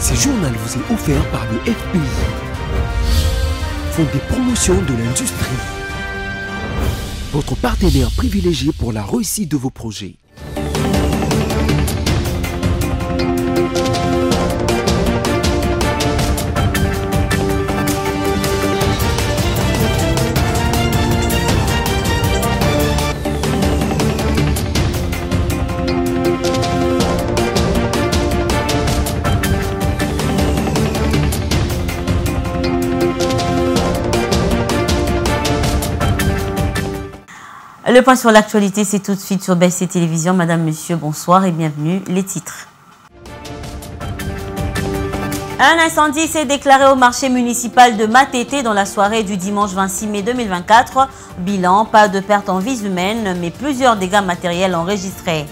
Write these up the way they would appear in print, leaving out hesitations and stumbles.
Ce journal vous est offert par le FPI, Fonds des promotions de l'industrie, votre partenaire privilégié pour la réussite de vos projets. Le point sur l'actualité, c'est tout de suite sur BC Télévision. Madame, monsieur, bonsoir et bienvenue. Les titres. Un incendie s'est déclaré au marché municipal de Matete dans la soirée du dimanche 26 mai 2024. Bilan, pas de perte en vies humaines, mais plusieurs dégâts matériels enregistrés.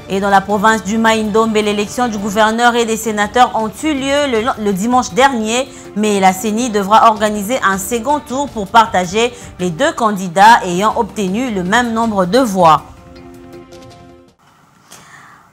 Et dans la province du Maïndombe, l'élection du gouverneur et des sénateurs ont eu lieu le dimanche dernier, mais la CENI devra organiser un second tour pour partager les deux candidats ayant obtenu le même nombre de voix.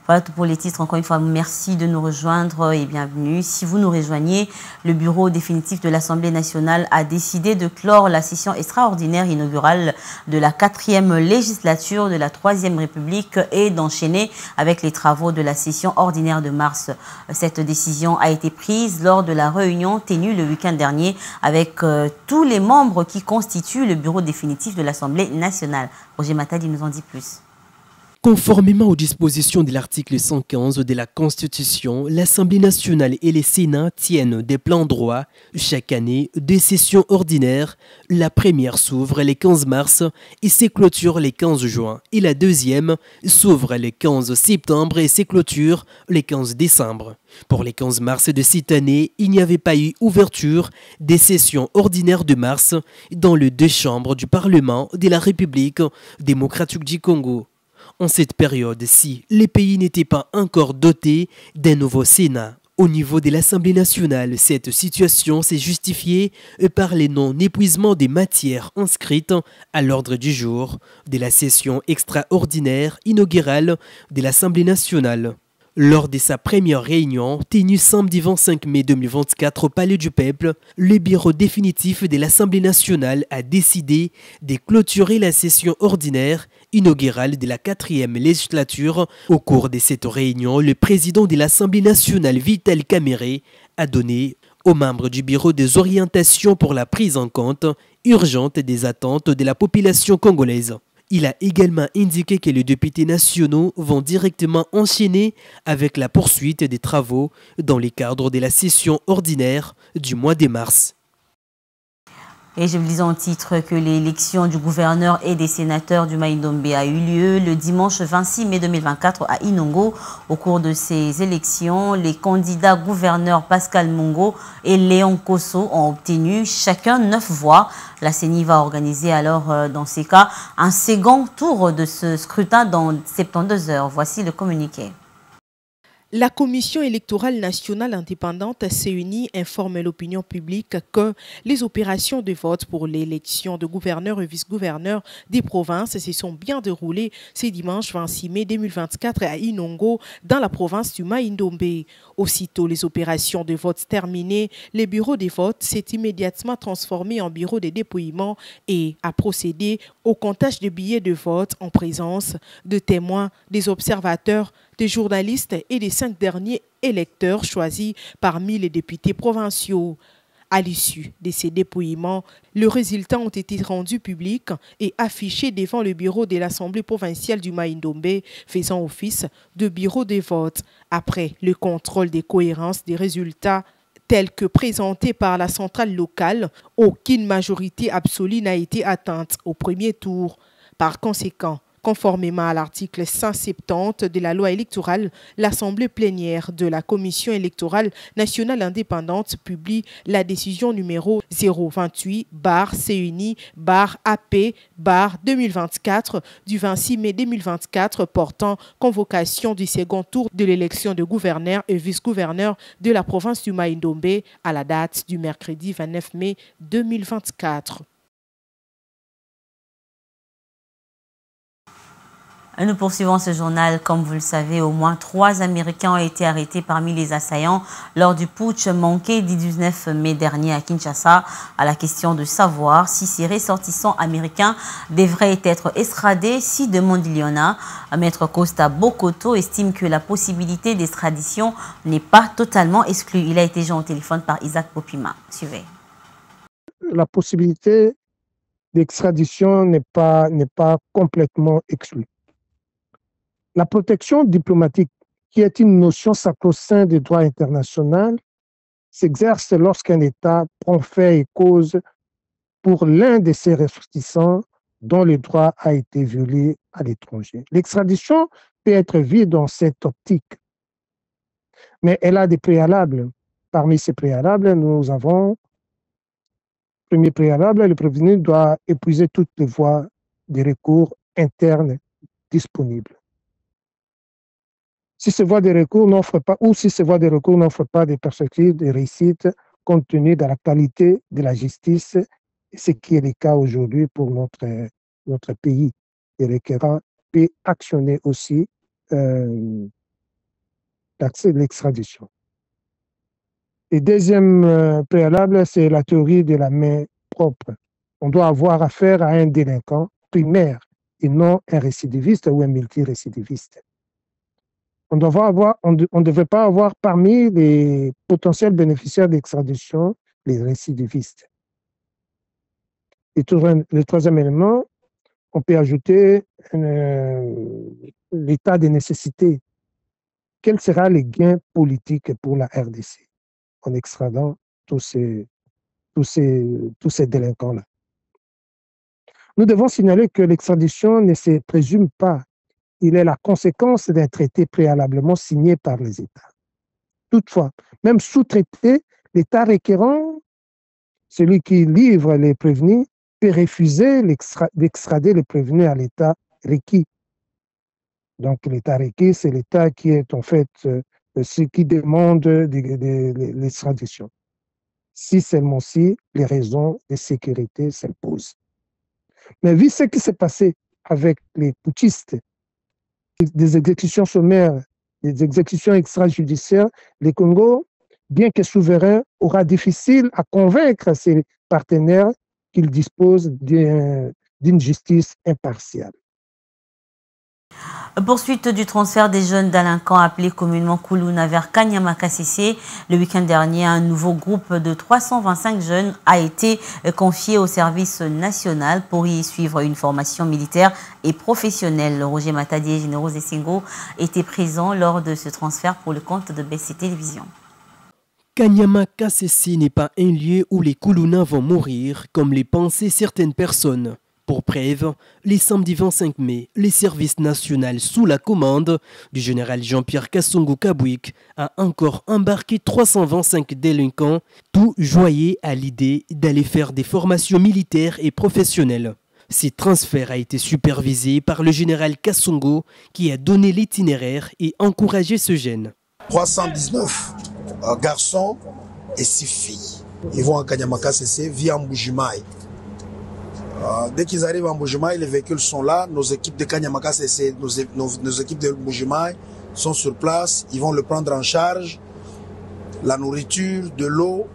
Voilà tout pour les titres. Encore une fois, merci de nous rejoindre et bienvenue. Si vous nous rejoignez, le bureau définitif de l'Assemblée nationale a décidé de clore la session extraordinaire inaugurale de la 4e législature de la 3e République et d'enchaîner avec les travaux de la session ordinaire de mars. Cette décision a été prise lors de la réunion tenue le week-end dernier avec tous les membres qui constituent le bureau définitif de l'Assemblée nationale. Roger Matadi nous en dit plus. Conformément aux dispositions de l'article 115 de la Constitution, l'Assemblée nationale et les Sénats tiennent des plans droits chaque année, des sessions ordinaires. La première s'ouvre le 15 mars et se clôture le 15 juin. Et la deuxième s'ouvre le 15 septembre et se clôture le 15 décembre. Pour le 15 mars de cette année, il n'y avait pas eu ouverture des sessions ordinaires de mars dans les deux chambres du Parlement de la République démocratique du Congo. En cette période-ci, les pays n'étaient pas encore dotés d'un nouveau Sénat. Au niveau de l'Assemblée nationale, cette situation s'est justifiée par le non-épuisement des matières inscrites à l'ordre du jour de la session extraordinaire inaugurale de l'Assemblée nationale. Lors de sa première réunion, tenue samedi 25 mai 2024 au Palais du Peuple, le bureau définitif de l'Assemblée nationale a décidé de clôturer la session ordinaire inaugurale de la 4e législature. Au cours de cette réunion, le président de l'Assemblée nationale, Vital Kamerhe, a donné aux membres du bureau des orientations pour la prise en compte urgente des attentes de la population congolaise. Il a également indiqué que les députés nationaux vont directement enchaîner avec la poursuite des travaux dans le cadre de la session ordinaire du mois de mars. Et je vous disais en titre que l'élection du gouverneur et des sénateurs du Maïndombe a eu lieu le dimanche 26 mai 2024 à Inongo. Au cours de ces élections, les candidats gouverneurs Pascal Mongo et Léon Kosso ont obtenu chacun 9 voix. La CENI va organiser alors, dans ces cas, un second tour de ce scrutin dans 72 heures. Voici le communiqué. La Commission électorale nationale indépendante CENI informe l'opinion publique que les opérations de vote pour l'élection de gouverneurs et vice-gouverneurs des provinces se sont bien déroulées ce dimanche 26 mai 2024 à Inongo, dans la province du Maïndombe. Aussitôt les opérations de vote terminées, le bureau des votes s'est immédiatement transformé en bureau de dépouillement et a procédé au comptage de billets de vote en présence de témoins, des observateurs, des journalistes et des 5 derniers électeurs choisis parmi les députés provinciaux. À l'issue de ces dépouillements, les résultats ont été rendus publics et affichés devant le bureau de l'Assemblée provinciale du Maïndombe, faisant office de bureau des votes. Après le contrôle des cohérences des résultats tels que présentés par la centrale locale, aucune majorité absolue n'a été atteinte au premier tour. Par conséquent, conformément à l'article 170 de la loi électorale, l'Assemblée plénière de la Commission électorale nationale indépendante publie la décision numéro 028-CENI-AP-2024 du 26 mai 2024 portant convocation du second tour de l'élection de gouverneur et vice-gouverneur de la province du Maïndombe à la date du mercredi 29 mai 2024. Nous poursuivons ce journal. Comme vous le savez, au moins 3 Américains ont été arrêtés parmi les assaillants lors du putsch manqué du 19 mai dernier à Kinshasa. À la question de savoir si ces ressortissants américains devraient être extradés, si demande il y en a. Maître Costa Bokoto estime que la possibilité d'extradition n'est pas totalement exclue. Il a été joint au téléphone par Isaac Popima. Suivez. La possibilité d'extradition n'est pas complètement exclue. La protection diplomatique, qui est une notion sacro-sainte du droit international, s'exerce lorsqu'un État prend fait et cause pour l'un de ses ressortissants dont le droit a été violé à l'étranger. L'extradition peut être vue dans cette optique, mais elle a des préalables. Parmi ces préalables, nous avons, premier préalable, le prévenu doit épuiser toutes les voies de recours internes disponibles. Si ces voies de recours n'offrent pas, ou si ces voies de recours n'offrent pas des perspectives de réussite compte tenu de la qualité de la justice, ce qui est le cas aujourd'hui pour notre pays, le requérant peut actionner aussi l'extradition. Le deuxième préalable, c'est la théorie de la main propre. On doit avoir affaire à un délinquant primaire et non un récidiviste ou un multirécidiviste. On ne devrait pas avoir parmi les potentiels bénéficiaires d'extradition les récidivistes. Et le troisième élément, on peut ajouter l'état de nécessité. Quel sera le gain politique pour la RDC en extradant tous ces délinquants-là? Nous devons signaler que l'extradition ne se présume pas. Il est la conséquence d'un traité préalablement signé par les États. Toutefois, même sous traité, l'État requérant, celui qui livre les prévenus, peut refuser d'extrader les prévenus à l'État requis. Donc l'État requis, c'est l'État qui est en fait ce qui demande l'extradition. Si seulement si les raisons de sécurité s'imposent. Mais vu ce qui s'est passé avec les putschistes, des exécutions sommaires, des exécutions extrajudiciaires, le Congo, bien que souverain, aura difficile à convaincre ses partenaires qu'il dispose d'une justice impartiale. Poursuite du transfert des jeunes délinquants appelés communément Kuluna vers Kanyama-Kasese. Le week-end dernier, un nouveau groupe de 325 jeunes a été confié au service national pour y suivre une formation militaire et professionnelle. Roger Matadi et Généraux Essingo étaient présents lors de ce transfert pour le compte de BC Télévision. Kanyama-Kasese n'est pas un lieu où les Kuluna vont mourir, comme les pensaient certaines personnes. Pour preuve, le samedi 25 mai, le service national sous la commande du général Jean-Pierre Kassongo Kabouik a encore embarqué 325 délinquants, tout joyeux à l'idée d'aller faire des formations militaires et professionnelles. Ce transfert a été supervisé par le général Kassongo qui a donné l'itinéraire et encouragé ce jeune. 319 garçons et 6 filles. Ils vont à Kanyama-Kasese via Mbujimaï. Dès qu'ils arrivent à Mbujimaï, les véhicules sont là. Nos équipes de Kanyama-Kasese, nos équipes de Mbujimaï sont sur place. Ils vont le prendre en charge. La nourriture, de l'eau,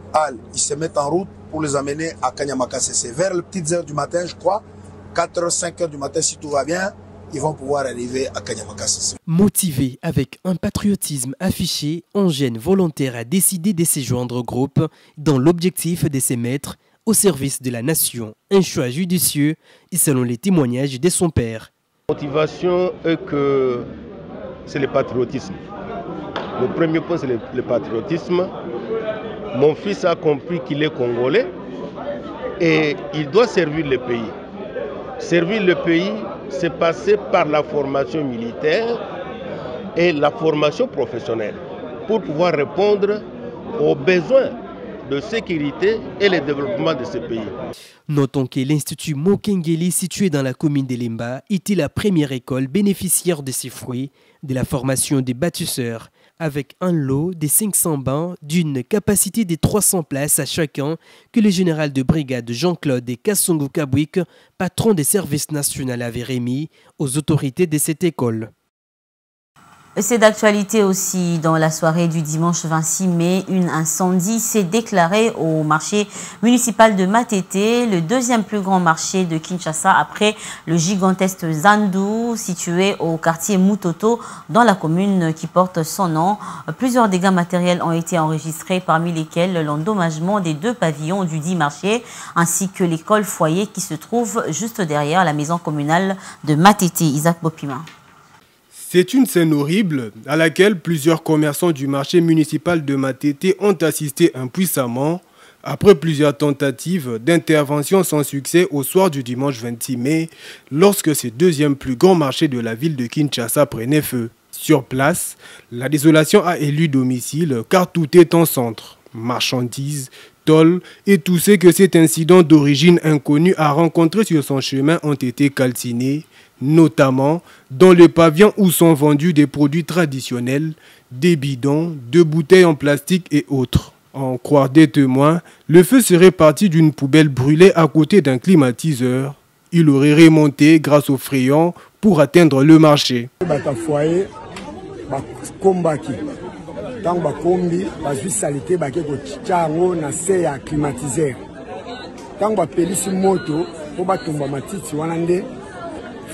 ils se mettent en route pour les amener à Kanyama-Kasese. Vers les petites heures du matin, je crois, 4h, 5h du matin, si tout va bien, ils vont pouvoir arriver à Kanyama-Kasese. Motivé avec un patriotisme affiché, un jeune volontaire a décidé de se joindre au groupe dans l'objectif de se mettre au service de la nation. Un choix judicieux et selon les témoignages de son père. La motivation est que c'est le patriotisme. Le premier point, c'est le patriotisme. Mon fils a compris qu'il est congolais et il doit servir le pays. Servir le pays, c'est passer par la formation militaire et la formation professionnelle pour pouvoir répondre aux besoins de sécurité et le développement de ce pays. Notons que l'Institut Mokengeli, situé dans la commune de Lemba, était la première école bénéficiaire de ces fruits de la formation des bâtisseurs avec un lot des 500 bancs d'une capacité de 300 places à chacun que le général de brigade Jean-Claude Kassongo Kabouik, patron des services nationaux, avait remis aux autorités de cette école. C'est d'actualité aussi. Dans la soirée du dimanche 26 mai, un incendie s'est déclaré au marché municipal de Matete, le deuxième plus grand marché de Kinshasa après le gigantesque Zandu situé au quartier Mutoto dans la commune qui porte son nom. Plusieurs dégâts matériels ont été enregistrés, parmi lesquels l'endommagement des 2 pavillons du dit marché ainsi que l'école foyer qui se trouve juste derrière la maison communale de Matete. Isaac Bopima. C'est une scène horrible à laquelle plusieurs commerçants du marché municipal de Matete ont assisté impuissamment après plusieurs tentatives d'intervention sans succès au soir du dimanche 26 mai lorsque ce deuxième plus grand marché de la ville de Kinshasa prenait feu. Sur place, la désolation a élu domicile car tout est en centre. Marchandises, tôles et tout ce que cet incident d'origine inconnue a rencontré sur son chemin ont été calcinés, notamment dans le pavillon où sont vendus des produits traditionnels, des bidons, de bouteilles en plastique et autres. En croire des témoins, le feu serait parti d'une poubelle brûlée à côté d'un climatiseur. Il aurait remonté grâce aux frayons pour atteindre le marché.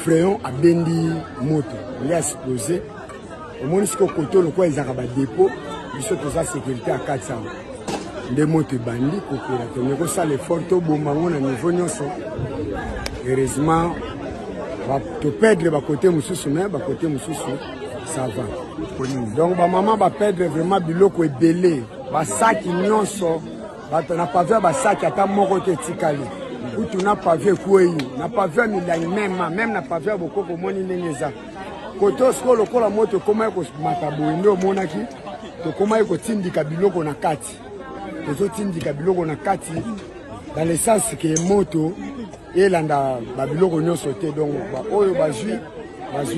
Freyon a bendi moto, il a explosé. Au moins, ce côté le quoi ils ont rabat dépôt, ils sont tous à sécurité à 400. Des motos bandits, mais que ça les photos bombardiers à niveau nyonso. Heureusement, tu perdre le côté mususu, mais le côté mususu, ça va. Donc, ma maman va perdre vraiment biloko et belé. Ba sac nyonso, ba n'a pas vu ba sac à ta moko te tikali. Où tu n'as pas vu quoi, n'a pas vu même n'a pas vu beaucoup pour mon ineneza. Koto sko loko la moto comment ko matabo ndo monaki, to comment ko tindi kabilo ko na kati. To tindi kabilo ko na kati dans le sens que moto et landa babilo ko nyo sauté donc ba oyo bazui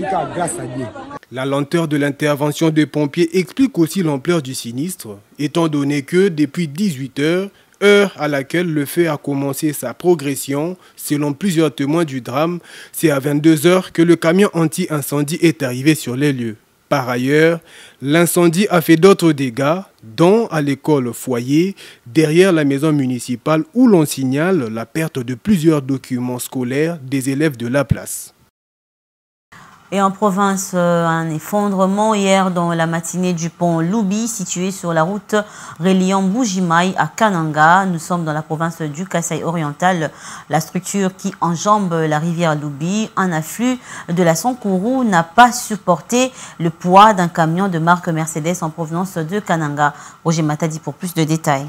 ka grâce à Dieu. La lenteur de l'intervention des pompiers explique aussi l'ampleur du sinistre, étant donné que depuis 18 heures, heure à laquelle le feu a commencé sa progression, selon plusieurs témoins du drame, c'est à 22 h que le camion anti-incendie est arrivé sur les lieux. Par ailleurs, l'incendie a fait d'autres dégâts, dont à l'école foyer, derrière la maison municipale où l'on signale la perte de plusieurs documents scolaires des élèves de la place. Et en province, un effondrement hier dans la matinée du pont Loubi, situé sur la route reliant Mbuji-Mayi à Kananga. Nous sommes dans la province du Kasaï oriental. La structure qui enjambe la rivière Loubi, un afflux de la Sankourou, n'a pas supporté le poids d'un camion de marque Mercedes en provenance de Kananga. Roger Matadi pour plus de détails.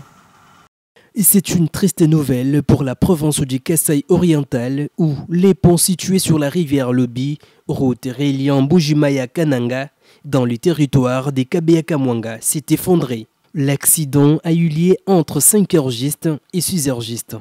C'est une triste nouvelle pour la province du Kasaï oriental où les ponts situés sur la rivière Loubi, route reliant Mbuji-Mayi à Kananga, dans le territoire des Kabea-Kamwanga, s'est effondré. L'accident a eu lieu entre 5h et 6h.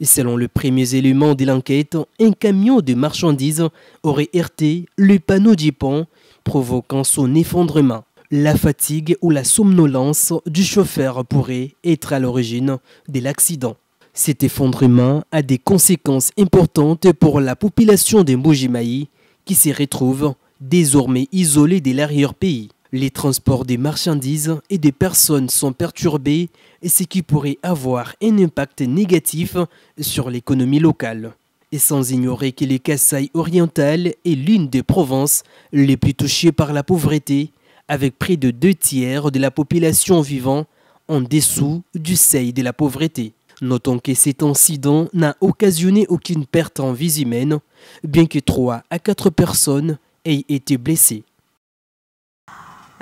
Selon les premiers éléments de l'enquête, un camion de marchandises aurait heurté le panneau du pont, provoquant son effondrement. La fatigue ou la somnolence du chauffeur pourrait être à l'origine de l'accident. Cet effondrement a des conséquences importantes pour la population de Mbuji-Mayi qui se retrouve désormais isolée de l'arrière-pays. Les transports des marchandises et des personnes sont perturbés, ce qui pourrait avoir un impact négatif sur l'économie locale. Et sans ignorer que le Kasaï oriental est l'une des provinces les plus touchées par la pauvreté, avec près de 2/3 de la population vivant en dessous du seuil de la pauvreté. Notons que cet incident n'a occasionné aucune perte en vie humaine, bien que 3 à 4 personnes aient été blessées.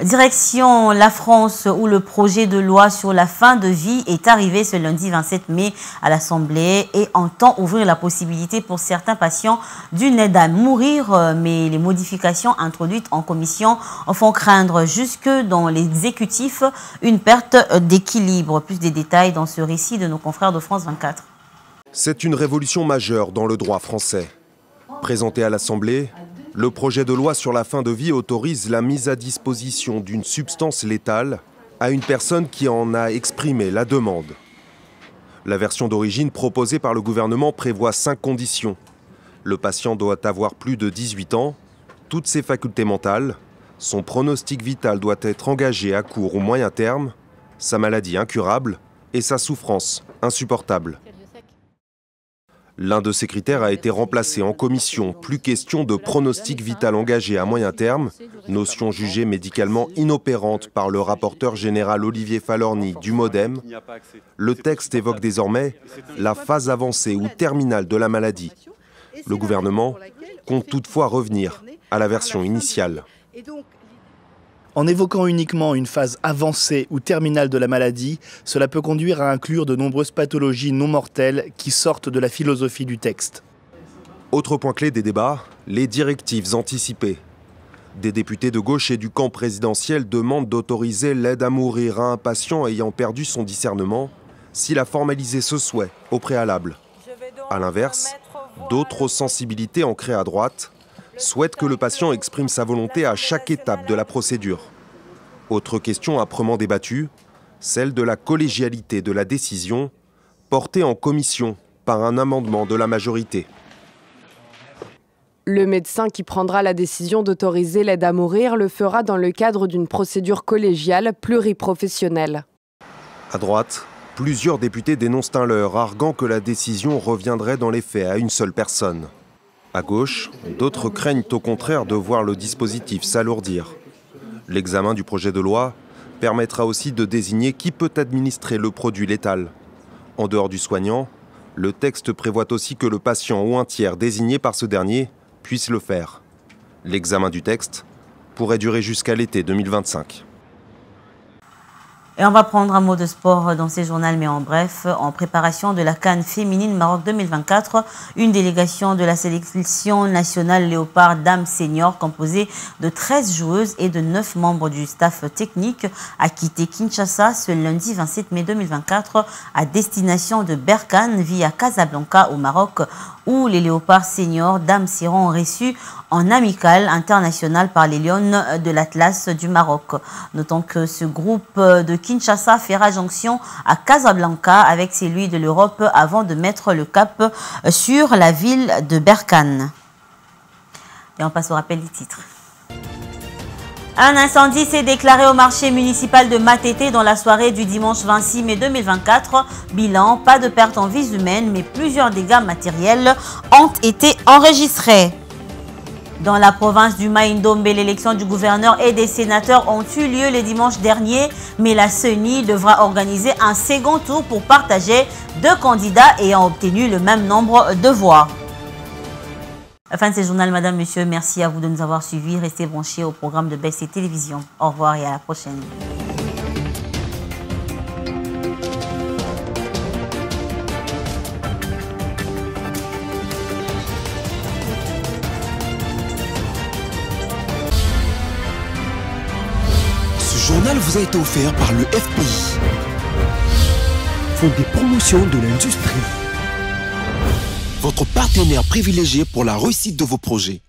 Direction la France où le projet de loi sur la fin de vie est arrivé ce lundi 27 mai à l'Assemblée et entend ouvrir la possibilité pour certains patients d'une aide à mourir, mais les modifications introduites en commission font craindre jusque dans l'exécutif une perte d'équilibre. Plus de détails dans ce récit de nos confrères de France 24. C'est une révolution majeure dans le droit français. Présenté à l'Assemblée, Le projet de loi sur la fin de vie autorise la mise à disposition d'une substance létale à une personne qui en a exprimé la demande. La version d'origine proposée par le gouvernement prévoit 5 conditions. Le patient doit avoir plus de 18 ans, toutes ses facultés mentales, son pronostic vital doit être engagé à court ou moyen terme, sa maladie incurable et sa souffrance insupportable. L'un de ces critères a été remplacé en commission. Plus question de pronostic vital engagé à moyen terme, notion jugée médicalement inopérante par le rapporteur général Olivier Falorni du MODEM. Le texte évoque désormais la phase avancée ou terminale de la maladie. Le gouvernement compte toutefois revenir à la version initiale. En évoquant uniquement une phase avancée ou terminale de la maladie, cela peut conduire à inclure de nombreuses pathologies non mortelles qui sortent de la philosophie du texte. Autre point clé des débats, les directives anticipées. Des députés de gauche et du camp présidentiel demandent d'autoriser l'aide à mourir à un patient ayant perdu son discernement s'il a formalisé ce souhait au préalable. A l'inverse, d'autres sensibilités ancrées à droite souhaitent que le patient exprime sa volonté à chaque étape de la procédure. Autre question âprement débattue, celle de la collégialité de la décision, portée en commission par un amendement de la majorité. Le médecin qui prendra la décision d'autoriser l'aide à mourir le fera dans le cadre d'une procédure collégiale pluriprofessionnelle. À droite, plusieurs députés dénoncent un leurre, arguant que la décision reviendrait dans les faits à une seule personne. À gauche, d'autres craignent au contraire de voir le dispositif s'alourdir. L'examen du projet de loi permettra aussi de désigner qui peut administrer le produit létal. En dehors du soignant, le texte prévoit aussi que le patient ou un tiers désigné par ce dernier puisse le faire. L'examen du texte pourrait durer jusqu'à l'été 2025. Et on va prendre un mot de sport dans ces journaux, mais en bref, en préparation de la CAN féminine Maroc 2024, une délégation de la sélection nationale Léopard Dames Senior composée de 13 joueuses et de 9 membres du staff technique a quitté Kinshasa ce lundi 27 mai 2024 à destination de Berkane via Casablanca au Maroc, où les Léopards Seniors Dames seront reçus en amical international par les Lions de l'Atlas du Maroc. Notons que ce groupe de Kinshasa fera jonction à Casablanca avec celui de l'Europe avant de mettre le cap sur la ville de Berkane. Et on passe au rappel des titres. Un incendie s'est déclaré au marché municipal de Matete dans la soirée du dimanche 26 mai 2024. Bilan, pas de pertes en vies humaines, mais plusieurs dégâts matériels ont été enregistrés. Dans la province du Maïndombe, l'élection du gouverneur et des sénateurs ont eu lieu les dimanches derniers, mais la CENI devra organiser un second tour pour partager 2 candidats ayant obtenu le même nombre de voix. Fin de ce journal, madame, monsieur, merci à vous de nous avoir suivis. Restez branchés au programme de BC Télévision. Au revoir et à la prochaine. Ce journal vous a été offert par le FPI, Fonds des promotions de l'industrie, votre partenaire privilégié pour la réussite de vos projets.